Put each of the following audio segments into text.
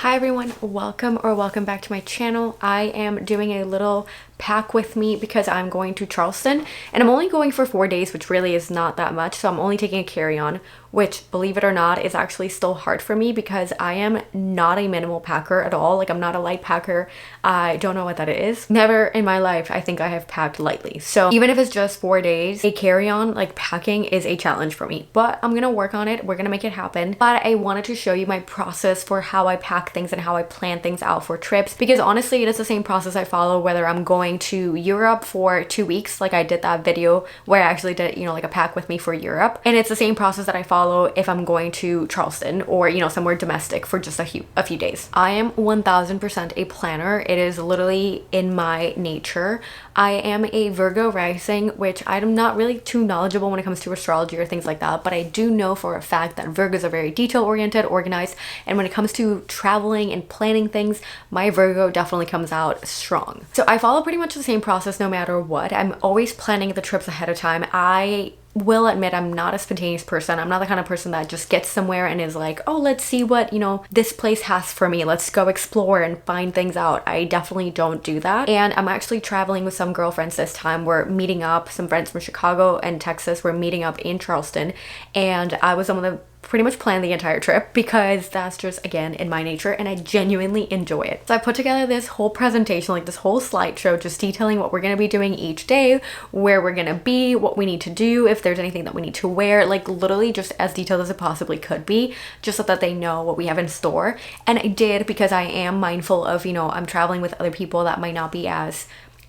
Hi everyone, welcome back to my channel. I am doing a little pack with me because I'm going to Charleston and I'm only going for 4 days, which really is not that much. So I'm only taking a carry-on, which, believe it or not, is actually still hard for me because I am not a minimal packer at all. Like, I'm not a light packer. I don't know what that is. Never in my life I think I have packed lightly. So even if it's just 4 days, a carry-on, like, packing is a challenge for me, but I'm gonna work on it. We're gonna make it happen. But I wanted to show you my process for how I pack things and how I plan things out for trips, because honestly it is the same process I follow whether I'm going to Europe for 2 weeks, like I did that video where I actually did, like a pack with me for Europe, and it's the same process that I follow if I'm going to Charleston or somewhere domestic for just a few days. I am 1000% a planner. It is literally in my nature. I am a Virgo rising, which I'm not really too knowledgeable when it comes to astrology or things like that, but I do know for a fact that Virgos are very detail oriented, organized, and when it comes to traveling and planning things, my Virgo definitely comes out strong. So I follow pretty much the same process no matter what. I'm always planning the trips ahead of time. I will admit I'm not a spontaneous person. I'm not the kind of person that just gets somewhere and is like, oh, let's see what, this place has for me. Let's go explore and find things out. I definitely don't do that. And I'm actually traveling with some girlfriends this time. We're meeting up, some friends from Chicago and Texas. We're meeting up in Charleston. And I was someone that pretty much plan the entire trip because that's just, again, in my nature, and I genuinely enjoy it. So I put together this whole presentation, like this whole slideshow, just detailing what we're going to be doing each day, where we're going to be, what we need to do, if there's anything that we need to wear, like literally just as detailed as it possibly could be, just so that they know what we have in store. And I did, because I am mindful of, I'm traveling with other people that might not be as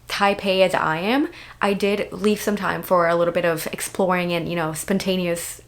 type A as I am. I did leave some time for a little bit of exploring and spontaneous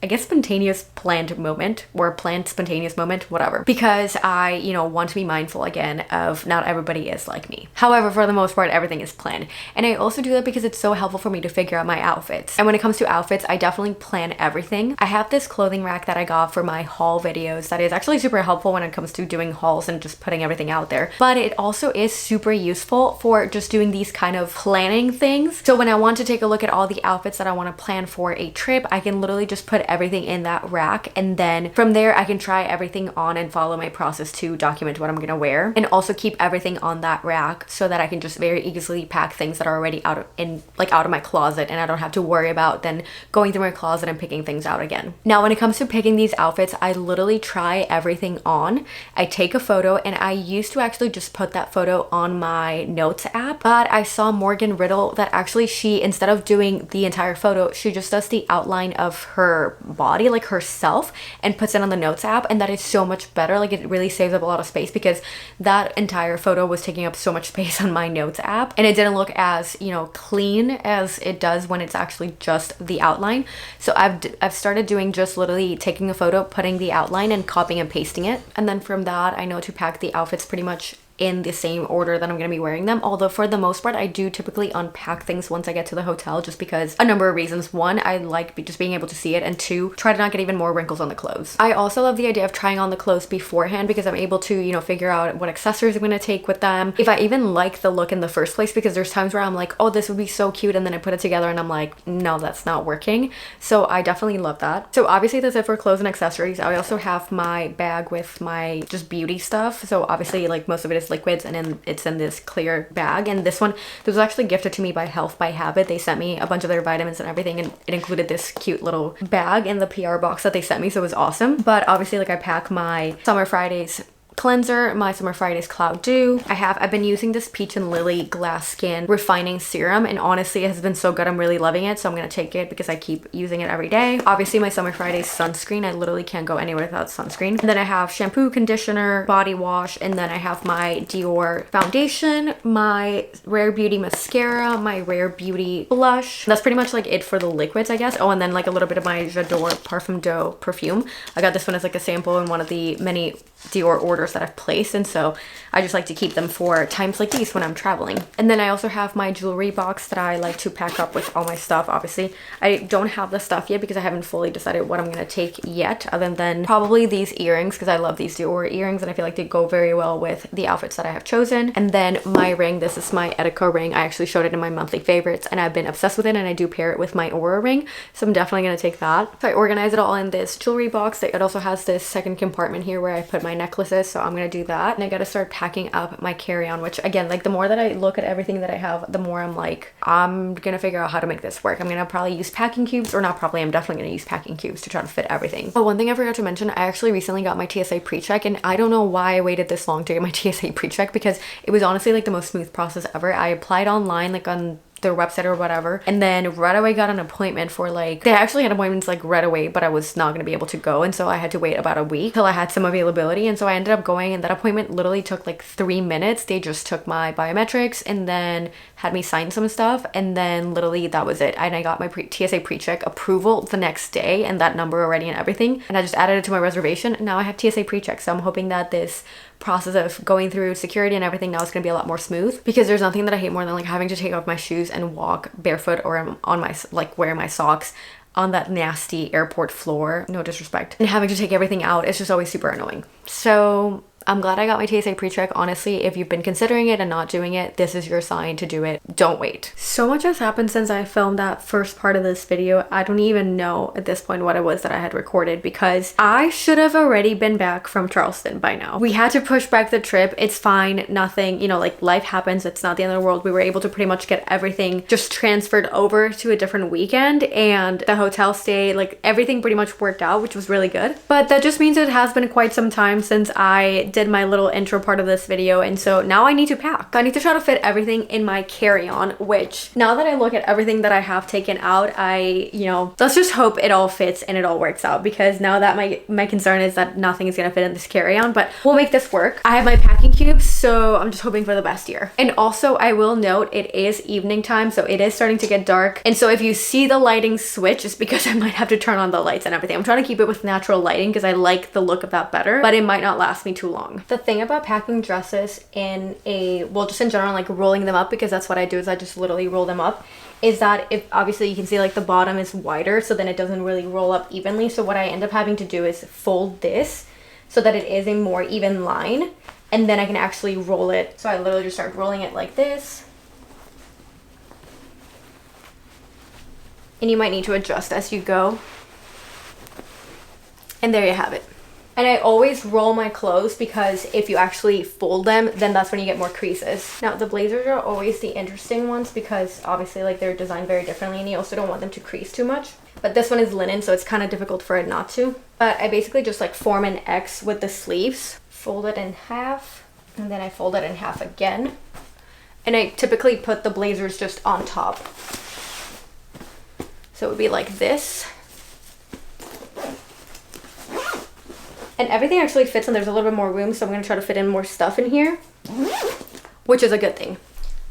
planned moment, or planned spontaneous moment, whatever, because I want to be mindful again of not everybody is like me. However, for the most part, everything is planned, and I also do that because it's so helpful for me to figure out my outfits. And when it comes to outfits, I definitely plan everything. I have this clothing rack that I got for my haul videos that is actually super helpful when it comes to doing hauls and just putting everything out there, but it also is super useful for just doing these kind of planning things. So when I want to take a look at all the outfits that I want to plan for a trip, I can literally just put everything in that rack, and then from there I can try everything on and follow my process to document what I'm gonna wear, and also keep everything on that rack so that I can just very easily pack things that are already out of my closet, and I don't have to worry about then going through my closet and picking things out again. Now, when it comes to picking these outfits, I literally try everything on. I take a photo, and I used to actually just put that photo on my notes app, but I saw Morgan Riddle that actually she, instead of doing the entire photo, she just does the outline of her body, like herself, and puts it on the notes app, and that is so much better. Like, it really saves up a lot of space because that entire photo was taking up so much space on my notes app, and it didn't look as clean as it does when it's actually just the outline. So I've started doing just literally taking a photo, putting the outline, and copying and pasting it, and then from that I know to pack the outfits pretty much in the same order that I'm going to be wearing them. Although for the most part, I do typically unpack things once I get to the hotel, just because a number of reasons. One, I like just being able to see it, and two, try to not get even more wrinkles on the clothes. I also love the idea of trying on the clothes beforehand because I'm able to, figure out what accessories I'm going to take with them. If I even like the look in the first place, because there's times where I'm like, oh, this would be so cute, and then I put it together and I'm like, no, that's not working. So I definitely love that. So obviously that's it for clothes and accessories. I also have my bag with my just beauty stuff. So obviously, like, most of it is liquids, and then it's in this clear bag. And this was actually gifted to me by Health by Habit. They sent me a bunch of their vitamins and everything, and it included this cute little bag in the PR box that they sent me, so it was awesome. But obviously, like, I pack my Summer Fridays cleanser, my Summer Fridays Cloud Dew. I've been using this Peach and Lily Glass Skin Refining Serum, and honestly it has been so good. I'm really loving it, so I'm gonna take it because I keep using it every day. Obviously my Summer Fridays sunscreen. I literally can't go anywhere without sunscreen. And then I have shampoo, conditioner, body wash, and then I have my Dior foundation, my Rare Beauty mascara, my Rare Beauty blush. That's pretty much like it for the liquids, I guess. Oh, and then like a little bit of my J'adore Parfum d'Eau perfume. I got this one as like a sample in one of the many Dior orders that I've placed, and so I just like to keep them for times like these when I'm traveling. And then I also have my jewelry box that I like to pack up with all my stuff. Obviously, I don't have the stuff yet because I haven't fully decided what I'm gonna take yet, other than probably these earrings, because I love these Dior earrings and I feel like they go very well with the outfits that I have chosen. And then my ring, this is my Etika ring. I actually showed it in my monthly favorites and I've been obsessed with it, and I do pair it with my Aura ring, so I'm definitely gonna take that. So I organize it all in this jewelry box. It also has this second compartment here where I put my necklaces, so I'm gonna do that. And I gotta start packing up my carry-on, which again, like the more that I look at everything that I have, the more I'm like, I'm gonna figure out how to make this work. I'm gonna probably use packing cubes, or not probably, I'm definitely gonna use packing cubes to try to fit everything. But one thing I forgot to mention, I actually recently got my TSA pre-check, and I don't know why I waited this long to get my TSA pre-check, because it was honestly like the most smooth process ever. I applied online, like on their website or whatever, and then right away got an appointment for like, they actually had appointments like right away, but I was not going to be able to go, and so I had to wait about a week till I had some availability. And so I ended up going, and that appointment literally took like 3 minutes. They just took my biometrics and then had me sign some stuff, and then literally that was it. And I got my TSA pre-check approval the next day, and that number already and everything, and I just added it to my reservation, and now I have TSA pre-check. So I'm hoping that this process of going through security and everything now is going to be a lot more smooth, because there's nothing that I hate more than like having to take off my shoes and walk barefoot, or on my, like, wearing my socks on that nasty airport floor, no disrespect, and having to take everything out. It's just always super annoying. So I'm glad I got my TSA pre-check. Honestly, if you've been considering it and not doing it, this is your sign to do it. Don't wait. So much has happened since I filmed that first part of this video. I don't even know at this point what it was that I had recorded, because I should have already been back from Charleston by now. We had to push back the trip. It's fine. Nothing, you know, like, life happens. It's not the end of the world. We were able to pretty much get everything just transferred over to a different weekend, and the hotel stay, like, everything pretty much worked out, which was really good. But that just means it has been quite some time since I did my little intro part of this video, and so now I need to pack. I need to try to fit everything in my carry-on, which now that I look at everything that I have taken out, you know, let's just hope it all fits and it all works out, because now that my concern is that nothing is gonna fit in this carry-on, but we'll make this work. I have my packing cubes, so I'm just hoping for the best here. And also, I will note, it is evening time, so it is starting to get dark, and so if you see the lighting switch, it's because I might have to turn on the lights and everything. I'm trying to keep it with natural lighting because I like the look of that better, but it might not last me too long. The thing about packing dresses in a, well, just in general, like rolling them up, because that's what I do, is I just literally roll them up, is that if obviously you can see like the bottom is wider, so then it doesn't really roll up evenly. So what I end up having to do is fold this so that it is a more even line, and then I can actually roll it. So I literally just start rolling it like this, and you might need to adjust as you go, and there you have it. And I always roll my clothes, because if you actually fold them, then that's when you get more creases. Now, the blazers are always the interesting ones, because obviously, like, they're designed very differently, and you also don't want them to crease too much. But this one is linen, so it's kind of difficult for it not to. But I basically just like form an X with the sleeves, fold it in half, and then I fold it in half again. And I typically put the blazers just on top. So it would be like this. And everything actually fits, and there's a little bit more room, so I'm going to try to fit in more stuff in here, which is a good thing.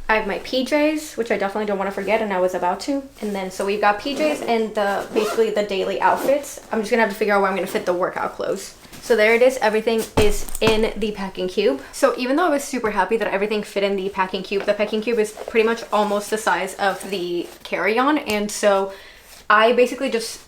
I have my PJs, which I definitely don't want to forget, and I was about to. And then, so we've got PJs and basically the daily outfits. I'm just going to have to figure out where I'm going to fit the workout clothes. So there it is. Everything is in the packing cube. So even though I was super happy that everything fit in the packing cube is pretty much almost the size of the carry-on. And so I basically just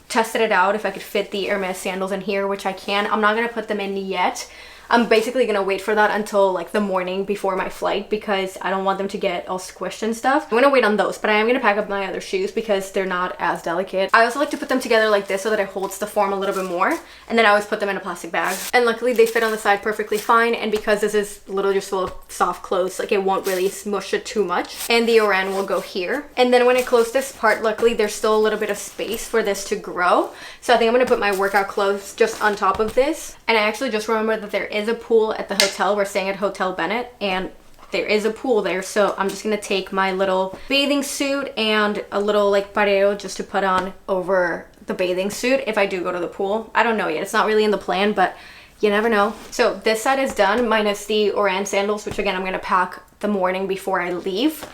tested it out if I could fit the Hermes sandals in here, which I can. I'm not gonna put them in yet. I'm basically gonna wait for that until like the morning before my flight, because I don't want them to get all squished and stuff. I'm gonna wait on those, but I am gonna pack up my other shoes because they're not as delicate. I also like to put them together like this so that it holds the form a little bit more, and then I always put them in a plastic bag. And luckily they fit on the side perfectly fine, and because this is literally just full of soft clothes, like it won't really smush it too much. And the Oran will go here. And then when I close this part, luckily there's still a little bit of space for this to grow. So I think I'm gonna put my workout clothes just on top of this. And I actually just remembered that there is a pool at the hotel. We're staying at Hotel Bennett, and there is a pool there, so I'm just gonna take my little bathing suit and a little like pareo just to put on over the bathing suit if I do go to the pool. I don't know yet, it's not really in the plan, but you never know. So this side is done, minus the Oran sandals, which again I'm gonna pack the morning before I leave.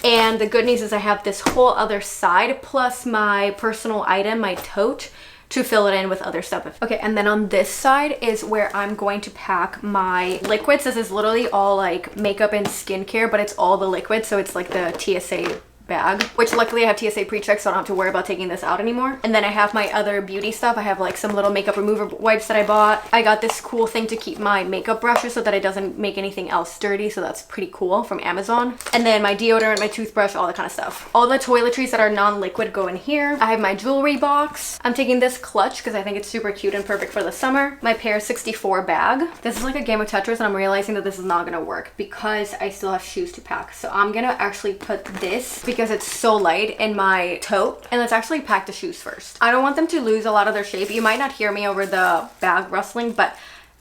And the good news is I have this whole other side plus my personal item, my tote, to fill it in with other stuff. Okay, and then on this side is where I'm going to pack my liquids. This is literally all like makeup and skincare, but it's all the liquids, so it's like the TSA bag, which luckily I have TSA pre-check, so I don't have to worry about taking this out anymore. And then I have my other beauty stuff. I have like some little makeup remover wipes that I bought. I got this cool thing to keep my makeup brushes so that it doesn't make anything else dirty, so that's pretty cool, from Amazon. And then my deodorant, my toothbrush, all that kind of stuff. All the toiletries that are non-liquid go in here. I have my jewelry box. I'm taking this clutch because I think it's super cute and perfect for the summer. My Pair 64 bag. This is like a game of Tetris, and I'm realizing that this is not gonna work because I still have shoes to pack. So I'm gonna actually put this, because it's so light, in my tote. And let's actually pack the shoes first. I don't want them to lose a lot of their shape. You might not hear me over the bag rustling, but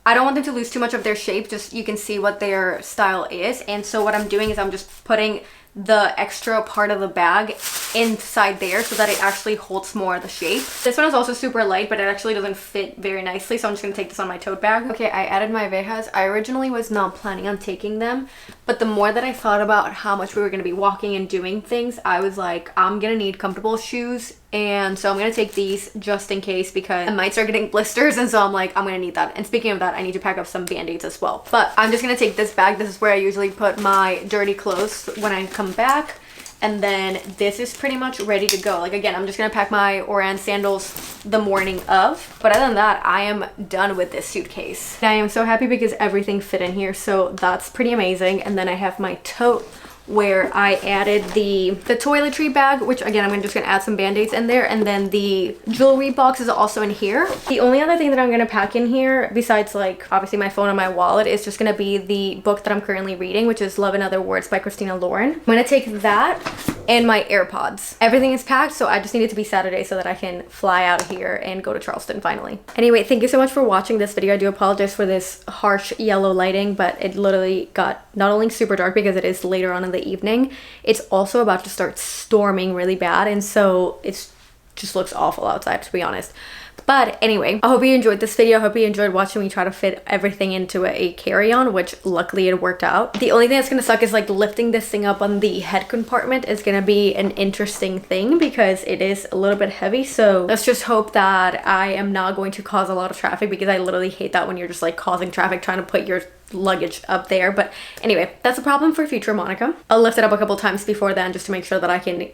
I don't want them to lose too much of their shape. Just you can see what their style is. And so what I'm doing is I'm just putting the extra part of the bag inside there so that it actually holds more of the shape. This one is also super light, but it actually doesn't fit very nicely, so I'm just gonna take this on my tote bag. Okay, I added my vejas. I originally was not planning on taking them, but the more that I thought about how much we were gonna be walking and doing things, I was like, I'm gonna need comfortable shoes, and so I'm gonna take these just in case, because I might start getting blisters, and so I'm like, I'm gonna need that. And speaking of that, I need to pack up some band-aids as well. But I'm just gonna take this bag. This is where I usually put my dirty clothes when I come back. And then this is pretty much ready to go. Like, again, I'm just gonna pack my Oran sandals the morning of. But other than that, I am done with this suitcase. And I am so happy because everything fit in here, so that's pretty amazing. And then I have my tote where I added the toiletry bag, which again, I'm just gonna add some band-aids in there, and then the jewelry box is also in here. The only other thing that I'm gonna pack in here, besides like obviously my phone and my wallet, is just gonna be the book that I'm currently reading, which is Love in Other Words by Christina Lauren. I'm gonna take that and my AirPods. Everything is packed, so I just need it to be Saturday so that I can fly out of here and go to Charleston finally. Anyway, thank you so much for watching this video. I do apologize for this harsh yellow lighting, but it literally got not only super dark because it is later on in the evening, it's also about to start storming really bad, and so it's just looks awful outside, to be honest. But anyway, I hope you enjoyed this video. I hope you enjoyed watching me try to fit everything into a carry-on, which luckily it worked out. The only thing that's gonna suck is like lifting this thing up on the head compartment is gonna be an interesting thing because it is a little bit heavy. So let's just hope that I am not going to cause a lot of traffic, because I literally hate that when you're just like causing traffic trying to put your luggage up there. But anyway, that's a problem for future Monica. I'll lift it up a couple times before then just to make sure that I can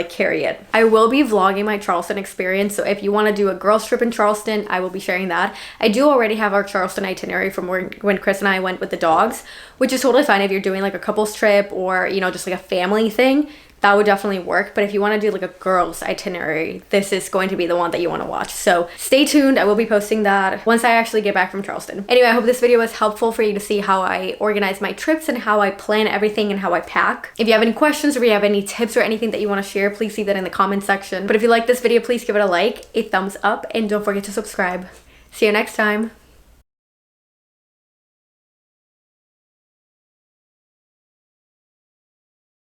carry it. I will be vlogging my Charleston experience, so if you want to do a girls trip in Charleston, I will be sharing that. I do already have our Charleston itinerary from when Chris and I went with the dogs, which is totally fine if you're doing like a couples trip or, you know, just like a family thing. That would definitely work. But if you want to do like a girls itinerary, this is going to be the one that you want to watch. So stay tuned. I will be posting that once I actually get back from Charleston. Anyway, I hope this video was helpful for you to see how I organize my trips and how I plan everything and how I pack. If you have any questions or if you have any tips or anything that you want to share, please leave that in the comment section. But if you like this video, please give it a like, a thumbs up, and don't forget to subscribe. See you next time.